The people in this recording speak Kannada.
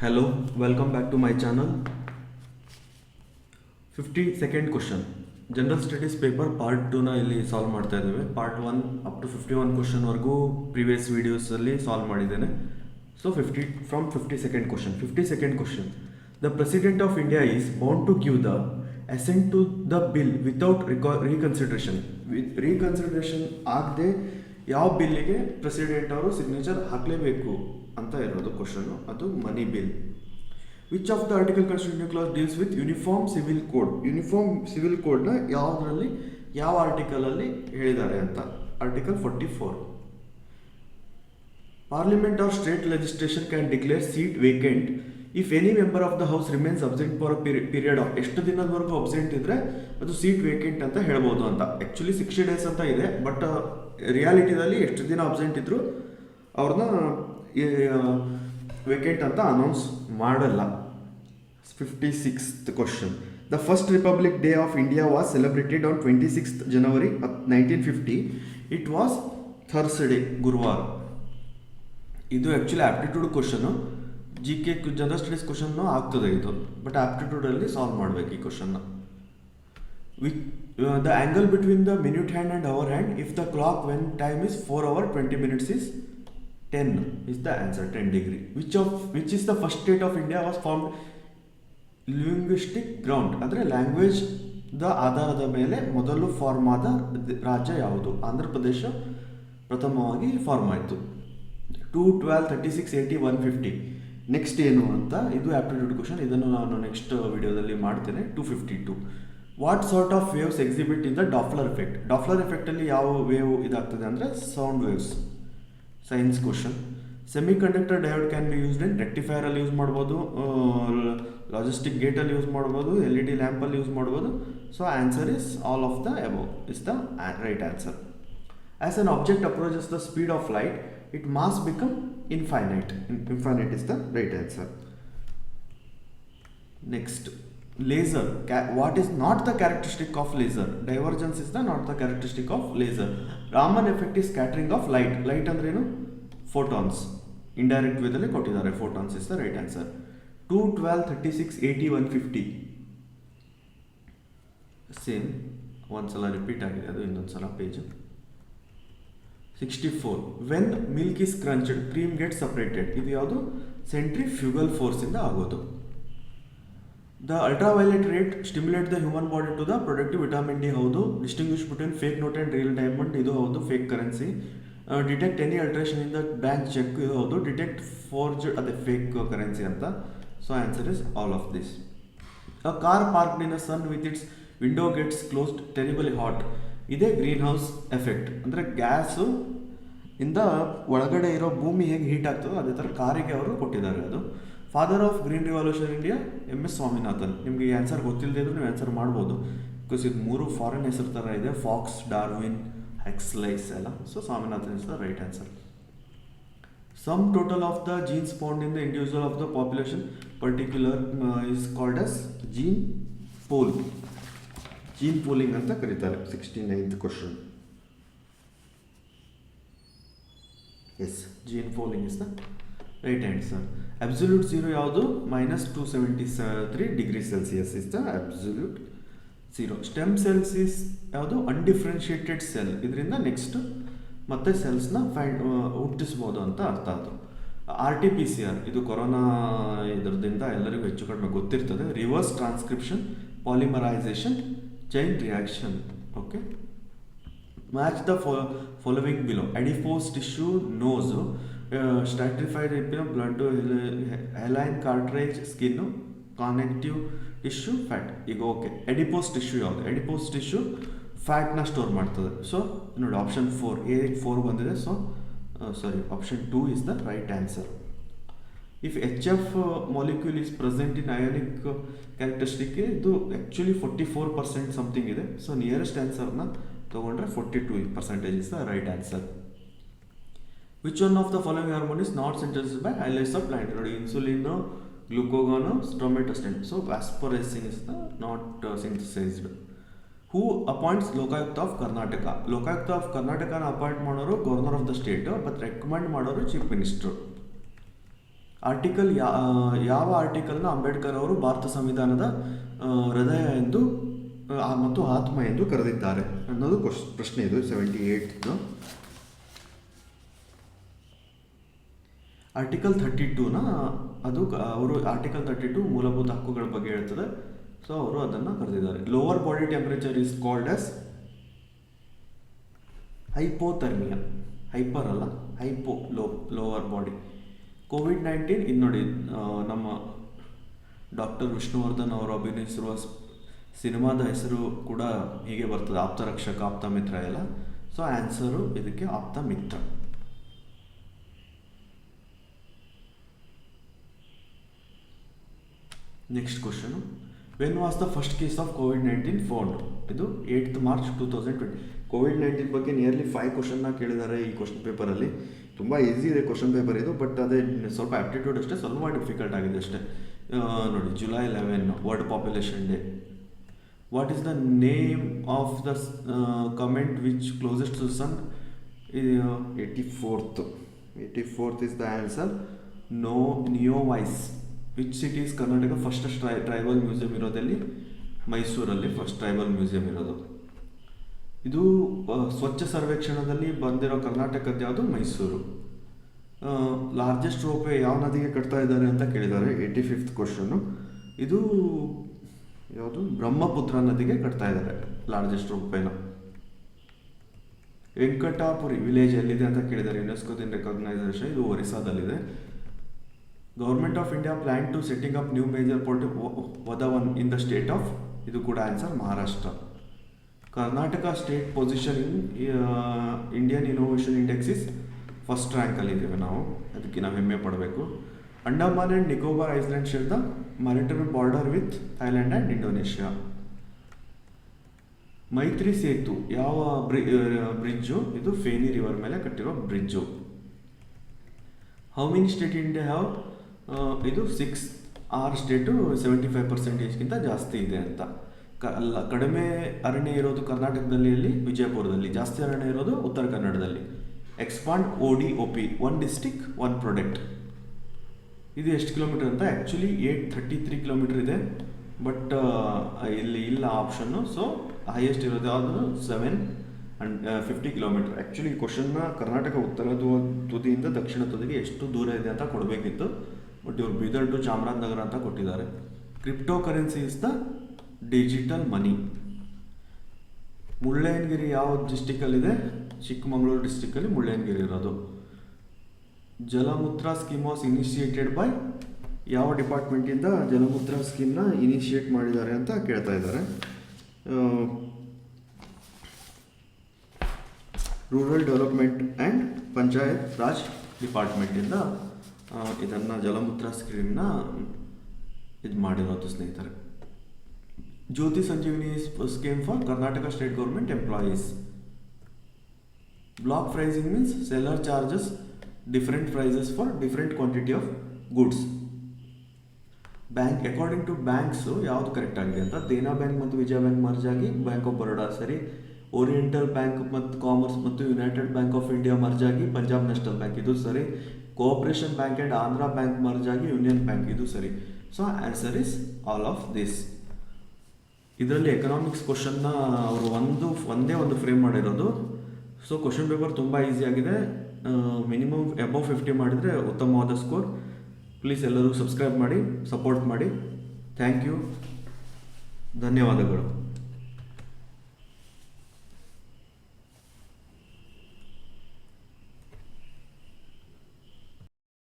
Hello, welcome back to my channel. 52nd question general studies paper part 2ನ ಇಲ್ಲಿ ಸಾಲ್ವ್ ಮಾಡ್ತಾ ಇದ್ದೇವೆ. ಪಾರ್ಟ್ 1 ಅಪ್ ಟು 51 ಕ್ವಶನ್ವರೆಗೂ ಪ್ರೀವಿಯಸ್ ವೀಡಿಯೋಸಲ್ಲಿ ಸಾಲ್ವ್ ಮಾಡಿದ್ದೇನೆ. So 52nd question the president of India is bound to give the assent to the bill without reconsideration. Reconsideration ಆಗದೆ ಯಾವ ಬಿಲ್ಲಿಗೆ ಪ್ರೆಸಿಡೆಂಟ್ ಅವರು ಸಿಗ್ನೇಚರ್ ಹಾಕಲೇಬೇಕು ಅಂತ ಇರೋದು ಕ್ವಶನ್ನು. ಅದು money bill. Which of the article constitution clause deals with uniform civil code. Uniform civil ಕೋಡ್ನ ಯಾವುದರಲ್ಲಿ ಯಾವ ಆರ್ಟಿಕಲಲ್ಲಿ ಹೇಳಿದ್ದಾರೆ ಅಂತ. Article 44. Parliament or state legislation can declare seat vacant if any member of the house remains absent for a period of ಎಷ್ಟು ದಿನದವರೆಗೂ ಅಬ್ಸೆಂಟ್ ಇದ್ರೆ ಅದು ಸೀಟ್ ವೇಕೆಂಟ್ ಅಂತ ಹೇಳ್ಬೋದು ಅಂತ. ಆ್ಯಕ್ಚುಲಿ 60 days ಅಂತ ಇದೆ, ಬಟ್ ರಿಯಾಲಿಟಿದಲ್ಲಿ ಎಷ್ಟು ದಿನ ಅಬ್ಸೆಂಟ್ ಇದ್ರು ಅವ್ರನ್ನ ವೇಕೆಂಟ್ ಅಂತ ಅನೌನ್ಸ್ ಮಾಡಲ್ಲ. 56th question the first republic day of India was celebrated on 26th January 1950. It was Thursday, ಗುರುವಾರ. ಇದು actually aptitude question. GK general studies question ಆಗ್ತದೆ ಇದು, ಬಟ್ ಆಪ್ಟಿಟ್ಯೂಡಲ್ಲಿ ಸಾಲ್ವ್ ಮಾಡಬೇಕು ಈ ಕ್ವಶನ್ನ. The angle between the minute hand and hour hand if the clock when time is 4 hours 20 minutes is 10 is the answer, 10 degree. Which is the first state of India was formed linguistic ground, ಅಂದರೆ ಲ್ಯಾಂಗ್ವೇಜ್ ದ ಆಧಾರದ ಮೇಲೆ ಮೊದಲು ಫಾರ್ಮ್ ಆದ ರಾಜ್ಯ ಯಾವುದು? ಆಂಧ್ರ ಪ್ರದೇಶ ಪ್ರಥಮವಾಗಿ ಫಾರ್ಮ್ ಆಯಿತು. 2, 12, 36, 80, 150. ನೆಕ್ಸ್ಟ್ ಏನು ಅಂತ, ಇದು ಆಪ್ಟಿಟ್ಯೂಡ್ ಕ್ವಶನ್. ಇದನ್ನು ನಾನು ನೆಕ್ಸ್ಟ್ ವಿಡಿಯೋದಲ್ಲಿ ಮಾಡ್ತೇನೆ. 252. What sort of waves exhibit in the Doppler effect. Doppler ಎಫೆಕ್ಟಲ್ಲಿ ಯಾವ ವೇವ್ ಇದಾಗ್ತದೆ ಅಂದರೆ sound waves. Science question. Semiconductor diode can be used in ರೆಕ್ಟಿಫೈರಲ್ಲಿ ಯೂಸ್ ಮಾಡ್ಬೋದು, ಲಾಜಿಸ್ಟಿಕ್ ಗೇಟಲ್ಲಿ ಯೂಸ್ ಮಾಡ್ಬೋದು, LED ಲ್ಯಾಂಪಲ್ಲಿ ಯೂಸ್ ಮಾಡ್ಬೋದು. So answer is all of the above is the right answer. As an object approaches the speed of light it mass become infinite. Infinite is the right answer. Next, laser. What is not the characteristic of laser? Divergence is the not the characteristic of laser. Raman effect is scattering of light. Light ಅಂದ್ರೇನು? ಫೋಟಾನ್ಸ್. ಇಂಡೈರೆಕ್ಟ್ ವೇದಲ್ಲಿ ಕೊಟ್ಟಿದ್ದಾರೆ. Photons is the right answer. 2, 12, 36, 80, 150. Same ಒಂದ್ಸಲ ರಿಪೀಟ್ ಆಗಿದೆ, ಅದು ಇನ್ನೊಂದ್ಸಲ page. 64. When milk is crunched cream get separated. ಇದು ಯಾವುದು? ಸೆಂಟ್ರಿಫ್ಯೂಗಲ್ ಫೋರ್ಸಿಂದ ಆಗೋದು. The ultraviolet rate stimulate the human body to the productive vitamin D. ಹೌದು. Distinguish between fake note and real diamond. ಇದು ಹೌದು. Fake currency. Detect any alteration in the bank cheque. ಇದು ಹೌದು. ಡಿಟೆಕ್ಟ್ ಫೋರ್ಜ್ಡ್, ಅದೇ ಫೇಕ್ ಕರೆನ್ಸಿ ಅಂತ. So answer is all of this. A car parked in a sun with its window gets closed terribly hot. ಇದೇ ಗ್ರೀನ್ ಹೌಸ್ ಎಫೆಕ್ಟ್. ಅಂದರೆ ಗ್ಯಾಸು ಇಂದ ಒಳಗಡೆ ಇರೋ ಭೂಮಿ ಹೇಗೆ ಹೀಟ್ ಆಗ್ತದೋ ಅದೇ ಥರ ಕಾರಿಗೆ ಅವರು ಕೊಟ್ಟಿದ್ದಾರೆ. ಅದು father of green revolution India MS Swaminathan. ನಿಮಗೆ ಈ ಆನ್ಸರ್ ಗೊತ್ತಿಲ್ಲದೆ ಇದ್ರೂ ನೀವು ಆನ್ಸರ್ ಮಾಡ್ಬೋದು, ಬಿಕಾಸ್ ಇದು 3 ಫಾರಿನ್ ಹೆಸರು ಥರ ಇದೆ. ಫಾಕ್ಸ್, ಡಾರ್ವಿನ್, ಹೆಕ್ಸ್ಲೈಸ್ ಎಲ್ಲ. So Swaminathan is the right answer. Sum total of the genes found in the individual of the population particular is called as gene pool. Gene pooling ಅಂತ ಕರೀತಾರೆ. 69th question. Yes, gene pooling is the right answer. Absolute zero ಯಾವುದು? -273 degree Celsius is the absolute zero. Stem cells is ಯಾವುದು? Undifferentiated cell. ಇದರಿಂದ ನೆಕ್ಸ್ಟ್ ಮತ್ತೆ ಸೆಲ್ಸ್ನ ಹುಟ್ಟಿಸ್ಬೋದು ಅಂತ ಅರ್ಥ. ಅದು RT-PCR. ಇದು ಕೊರೋನಾ ಇದರದಿಂದ ಎಲ್ಲರಿಗೂ ಹೆಚ್ಚು ಕಡಿಮೆ ಗೊತ್ತಿರ್ತದೆ. Reverse transcription, polymerization, chain reaction. Okay. Match the following below. Adipose tissue, nose, stratified blood, hyaline cartilage, skin, connective tissue, fat. ಈಗ ಓಕೆ, ಎಡಿಪೋಸ್ ಟಿಶ್ಯೂ ಯಾವುದು? ಎಡಿಪೋಸ್ ಟಿಶ್ಯೂ ಫ್ಯಾಟ್ನ ಸ್ಟೋರ್ ಮಾಡ್ತದೆ. ಸೊ ನೋಡಿ, ಆಪ್ಷನ್ 4 A 4 ಬಂದಿದೆ. So sorry, option 2 is the right answer. If HF molecule is present in ionic characteristic, ಇದು ಆ್ಯಕ್ಚುಲಿ 44% ಸಮಥಿಂಗ್ ಇದೆ. ಸೊ ನಿಯರೆಸ್ಟ್ ಆನ್ಸರ್ನ ತೊಗೊಂಡ್ರೆ 42% is the right answer. Which one of the following hormone is not synthesized by islets of plant? ನೋಡಿ, insulin, glucagon, somatostatin. So vasopressin is the not synthesized. Who appoints Lokayukta of Karnataka? Lokayukta of ಕರ್ನಾಟಕನ ಅಪಾಯಿಂಟ್ ಮಾಡೋರು governor of the state, but recommend ಮಾಡೋರು ಚೀಫ್ ಮಿನಿಸ್ಟರ್. ಆರ್ಟಿಕಲ್ ಯಾವ ಆರ್ಟಿಕಲ್ನ ಅಂಬೇಡ್ಕರ್ ಅವರು ಭಾರತ ಸಂವಿಧಾನದ ಹೃದಯ ಎಂದು ಮತ್ತು ಆತ್ಮ ಎಂದು ಕರೆದಿದ್ದಾರೆ ಅನ್ನೋದು ಪ್ರಶ್ನೆ ಇದು 78ದು. ಆರ್ಟಿಕಲ್ 32ನ ಅದು ಅವರು ಆರ್ಟಿಕಲ್ 32 ಮೂಲಭೂತ ಹಕ್ಕುಗಳ ಬಗ್ಗೆ ಹೇಳ್ತದೆ. ಸೊ ಅವರು ಅದನ್ನು ಕರೆದಿದ್ದಾರೆ. Lower body temperature is called as hypothermia. Hyper ಅಲ್ಲ, ಹೈಪೋ, ಲೋವರ್ ಬಾಡಿ. ಕೋವಿಡ್-19 ಇದು ನೋಡಿ, ನಮ್ಮ ಡಾಕ್ಟರ್ ವಿಷ್ಣುವರ್ಧನ್ ಅವರು ಅಭಿನಯಿಸಿರುವ ಸಿನಿಮಾದ ಹೆಸರು ಕೂಡ ಹೀಗೆ ಬರ್ತದೆ, ಆಪ್ತರಕ್ಷಕ, ಆಪ್ತಮಿತ್ರ ಎಲ್ಲ. ಸೊ ಆನ್ಸರು ಇದಕ್ಕೆ Aptamitra. Next question, when was the first case of ಕೋವಿಡ್-19 ಫೌಂಡ್? ಇದು 8th March 2020. ಕೋವಿಡ್-19 ಬಗ್ಗೆ ನಿಯರ್ಲಿ 5 ಕ್ವಶನ್ನ ಕೇಳಿದ್ದಾರೆ ಈ ಕ್ವಶನ್ ಪೇಪರಲ್ಲಿ. ತುಂಬ ಈಸಿ ಇದೆ ಕ್ವಶನ್ ಪೇಪರ್ ಇದು, ಬಟ್ ಅದೇ ಸ್ವಲ್ಪ ಆಪ್ಟಿಟ್ಯೂಡ್ ಅಷ್ಟೇ ಸ್ವಲ್ಪ ಡಿಫಿಕಲ್ಟ್ ಆಗಿದೆ ಅಷ್ಟೇ. ನೋಡಿ, July 11 world population day. What is the name of the comet which closest to sun? 84th is the answer. ನಿಯೋವೈಸ್. Which city is Karnataka first tribal museum ಇರೋದಲ್ಲಿ? ಮೈಸೂರಲ್ಲಿ ಫಸ್ಟ್ ಟ್ರೈಬಲ್ ಮ್ಯೂಸಿಯಂ ಇರೋದು. ಇದು ಸ್ವಚ್ಛ ಸರ್ವೇಕ್ಷಣದಲ್ಲಿ ಬಂದಿರೋ ಕರ್ನಾಟಕದ ಯಾವುದು? ಮೈಸೂರು. ಲಾರ್ಜೆಸ್ಟ್ ರೋಪ್ವೇ ಯಾವ ನದಿಗೆ ಕಟ್ತಾ ಇದ್ದಾರೆ ಅಂತ ಕೇಳಿದ್ದಾರೆ, 85th ಕ್ವಶನ್ನು. ಇದು ಯಾವುದು? ಬ್ರಹ್ಮಪುತ್ರ ನದಿಗೆ ಕಟ್ತಾ ಇದ್ದಾರೆ ಲಾರ್ಜೆಸ್ಟ್ ರೋಪ್ವೇನ. ವೆಂಕಟಾಪುರಿ ವಿಲೇಜ್ ಎಲ್ಲಿದೆ ಅಂತ ಕೇಳಿದ್ದಾರೆ, ಯುನೆಸ್ಕೋದಿಂದ ರೆಕಗ್ನೈಸೇಷನ್. ಇದು ಒರಿಸ್ಸಾದಲ್ಲಿದೆ. Government of India plan to setting up new major port Vadhavan in the state of? ಇದು ಕೂಡ answer Maharashtra. Karnataka state position in Indian innovation index is first ರ್ಯಾಂಕಲ್ಲಿದ್ದೇವೆ ನಾವು, ಅದಕ್ಕೆ ನಾವು ಹೆಮ್ಮೆ ಪಡಬೇಕು. Andaman and Nicobar island share the maritime border with Thailand and Indonesia. Maitri Setu ಯಾವ ಬ್ರಿಡ್ಜು? ಇದು ಫೇನಿ ರಿವರ್ ಮೇಲೆ ಕಟ್ಟಿರೋ bridge. How many state India have? ಇದು 6 ಸ್ಟೇಟು 75%ಗಿಂತ ಜಾಸ್ತಿ ಇದೆ ಅಂತ. ಕಡಿಮೆ ಅರಣ್ಯ ಇರೋದು ಕರ್ನಾಟಕದಲ್ಲಿ, ವಿಜಯಪುರದಲ್ಲಿ. ಜಾಸ್ತಿ ಅರಣ್ಯ ಇರೋದು ಉತ್ತರ ಕನ್ನಡದಲ್ಲಿ. Expand ODOP, 1 district 1 product. ಇದು ಎಷ್ಟು ಕಿಲೋಮೀಟರ್ ಅಂತ? ಆ್ಯಕ್ಚುಲಿ 833 ಕಿಲೋಮೀಟರ್ ಇದೆ, ಬಟ್ ಇಲ್ಲಿ ಇಲ್ಲ ಆಪ್ಷನ್ನು. ಸೊ ಹೈಯೆಸ್ಟ್ ಇರೋದು ಯಾವುದು? 750 ಕಿಲೋಮೀಟರ್. ಆ್ಯಕ್ಚುಲಿ ಈ ಕ್ವಶನ್ನ ಕರ್ನಾಟಕ ಉತ್ತರ ತುದಿಯಿಂದ ದಕ್ಷಿಣ ತುದಿಗೆ ಎಷ್ಟು ದೂರ ಇದೆ ಅಂತ ಕೊಡಬೇಕಿತ್ತು, ಬಟ್ ಇವರು ಬೀದರ್ ಟು ಚಾಮರಾಜನಗರ ಅಂತ ಕೊಟ್ಟಿದ್ದಾರೆ. Cryptocurrency is the digital money. Mullayanagiri ಯಾವ ಡಿಸ್ಟಿಕಲ್ಲಿದೆ? ಚಿಕ್ಕಮಗಳೂರು ಡಿಸ್ಟಿಕಲ್ಲಿ ಮುಳ್ಳಯ್ಯನಗಿರಿ ಇರೋದು. ಜಲಮೂತ್ರ ಸ್ಕೀಮ್ ವಾಸ್ ಇನಿಷಿಯೇಟೆಡ್ ಬೈ? ಯಾವ ಡಿಪಾರ್ಟ್ಮೆಂಟಿಂದ ಜಲಮೂತ್ರ ಸ್ಕೀಮ್ನ ಇನಿಷಿಯೇಟ್ ಮಾಡಿದ್ದಾರೆ ಅಂತ ಕೇಳ್ತಾ ಇದ್ದಾರೆ. Rural development and panchayat raj ಡಿಪಾರ್ಟ್ಮೆಂಟಿಂದ ಇದನ್ನು ಜಲಮೂತ್ರ ಸ್ಕೀಮ್ನ ಇದು ಮಾಡಿರೋದು ಸ್ನೇಹಿತರೆ. Jyoti Sanjeevini scheme for Karnataka state government employees. Block pricing means seller charges different prices for different quantity of goods. Bank according to banks ಯಾವುದು ಕರೆಕ್ಟ್ ಆಗಿದೆ ಅಂತ? ದೇನಾ ಬ್ಯಾಂಕ್ ಮತ್ತು ವಿಜಯ ಬ್ಯಾಂಕ್ ಮರ್ಜ್ ಆಗಿ ಬ್ಯಾಂಕ್ ಆಫ್ ಬರೋಡಾ ಸರಿ. ಓರಿಯೆಂಟಲ್ ಬ್ಯಾಂಕ್ ಮತ್ತು ಕಾಮರ್ಸ್ ಮತ್ತು United bank of India merge ಆಗಿ ಪಂಜಾಬ್ ನ್ಯಾಷನಲ್ ಬ್ಯಾಂಕ್, ಇದು ಸರಿ. Cooperation bank and Andhra bank merge ಆಗಿ ಯೂನಿಯನ್ ಬ್ಯಾಂಕ್, ಇದು ಸರಿ. So answer is all of this. ಇದರಲ್ಲಿ ಎಕನಾಮಿಕ್ಸ್ ಕ್ವಶನ್ನ ಅವರು ಒಂದೇ ಒಂದು ಫ್ರೇಮ್ ಮಾಡಿರೋದು. ಸೊ ಕ್ವಶನ್ ಪೇಪರ್ ತುಂಬ ಈಸಿ ಆಗಿದೆ. ಮಿನಿಮಮ್ ಅಬೌವ್ 50 ಮಾಡಿದರೆ ಉತ್ತಮವಾದ ಸ್ಕೋರ್. ಪ್ಲೀಸ್ ಎಲ್ಲರೂ ಸಬ್ಸ್ಕ್ರೈಬ್ ಮಾಡಿ, ಸಪೋರ್ಟ್ ಮಾಡಿ. ಥ್ಯಾಂಕ್ ಯು, ಧನ್ಯವಾದಗಳು.